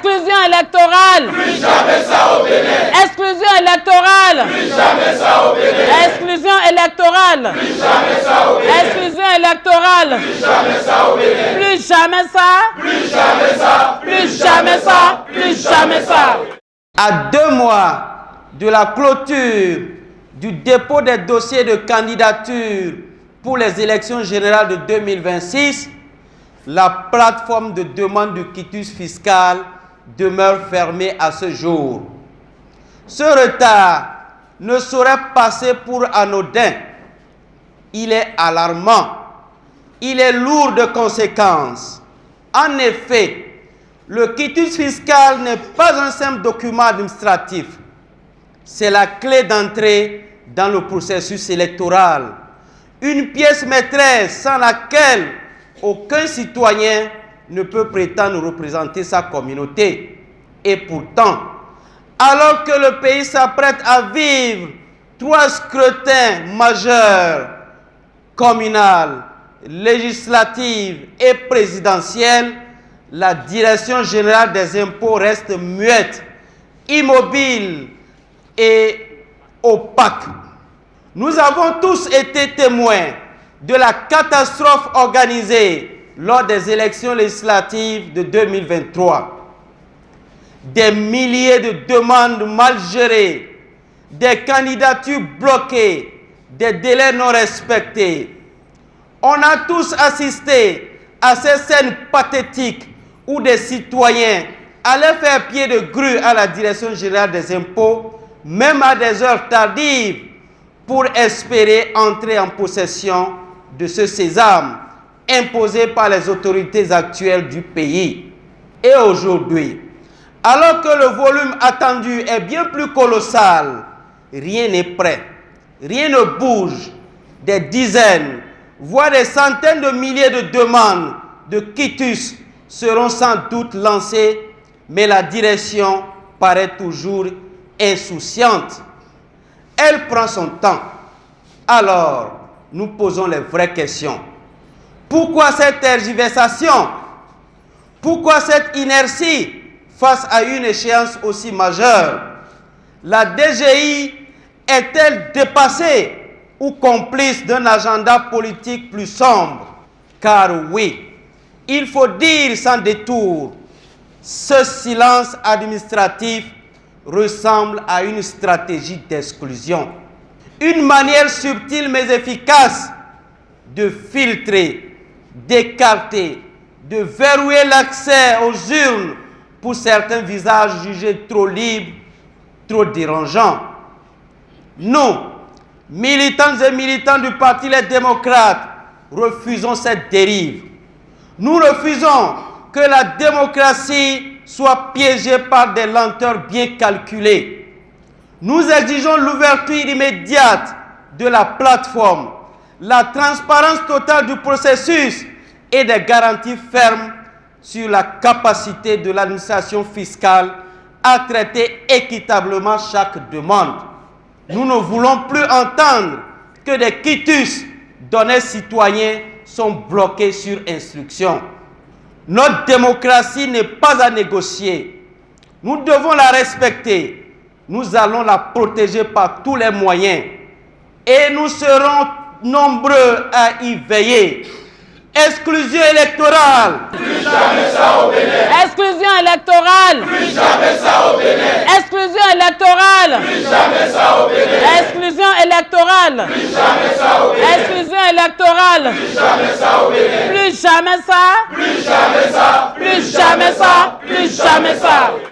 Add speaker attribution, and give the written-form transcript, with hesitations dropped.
Speaker 1: Exclusion électorale.
Speaker 2: Plus jamais ça au Bénin.
Speaker 1: Exclusion électorale.
Speaker 2: Plus jamais ça au Bénin.
Speaker 1: Exclusion électorale.
Speaker 2: Plus jamais ça au Bénin.
Speaker 1: Exclusion électorale.
Speaker 2: Plus jamais ça au Bénin.
Speaker 1: Plus jamais ça.
Speaker 2: Plus jamais ça.
Speaker 1: Plus jamais ça. Plus jamais ça.
Speaker 3: À 2 mois de la clôture du dépôt des dossiers de candidature pour les élections générales de 2026, la plateforme de demande de quitus fiscal demeure fermée à ce jour. Ce retard ne saurait passer pour anodin. Il est alarmant. Il est lourd de conséquences. En effet, le quitus fiscal n'est pas un simple document administratif. C'est la clé d'entrée dans le processus électoral. Une pièce maîtresse sans laquelle aucun citoyen ne peut prétendre représenter sa communauté. Et pourtant, alors que le pays s'apprête à vivre 3 scrutins majeurs, communal, législatif et présidentiel, la Direction générale des impôts reste muette, immobile et opaque. Nous avons tous été témoins de la catastrophe organisée lors des élections législatives de 2023. Des milliers de demandes mal gérées, des candidatures bloquées, des délais non respectés. On a tous assisté à ces scènes pathétiques où des citoyens allaient faire pied de grue à la Direction générale des impôts, même à des heures tardives, pour espérer entrer en possession de ce sésame imposé par les autorités actuelles du pays. Et aujourd'hui, alors que le volume attendu est bien plus colossal, rien n'est prêt, rien ne bouge. Des dizaines, voire des centaines de milliers de demandes de quitus seront sans doute lancées, mais la direction paraît toujours insouciante. Elle prend son temps. Alors, nous posons les vraies questions. Pourquoi cette tergiversation? Pourquoi cette inertie face à une échéance aussi majeure? La DGI est-elle dépassée ou complice d'un agenda politique plus sombre? Car oui, il faut dire sans détour, ce silence administratif ressemble à une stratégie d'exclusion. Une manière subtile mais efficace de filtrer, d'écarter, de verrouiller l'accès aux urnes pour certains visages jugés trop libres, trop dérangeants. Nous, militantes et militants du Parti Les Démocrates, refusons cette dérive. Nous refusons que la démocratie soit piégée par des lenteurs bien calculées. Nous exigeons l'ouverture immédiate de la plateforme, la transparence totale du processus et des garanties fermes sur la capacité de l'administration fiscale à traiter équitablement chaque demande. Nous ne voulons plus entendre que des quitus d'honnêtes citoyens sont bloqués sur instruction. Notre démocratie n'est pas à négocier. Nous devons la respecter. Nous allons la protéger par tous les moyens. Et nous serons nombreux à y veiller. Exclusion électorale.
Speaker 2: Plus jamais ça au Bénin.
Speaker 1: Exclusion électorale.
Speaker 2: Plus jamais ça au Bénin.
Speaker 1: Exclusion électorale.
Speaker 2: Plus jamais ça au Bénin.
Speaker 1: Exclusion électorale.
Speaker 2: Plus jamais ça au Bénin.
Speaker 1: Exclusion électorale.
Speaker 2: Plus jamais ça au Bénin.
Speaker 1: Plus jamais ça.
Speaker 2: Plus jamais ça.
Speaker 1: Plus jamais ça. Plus jamais ça.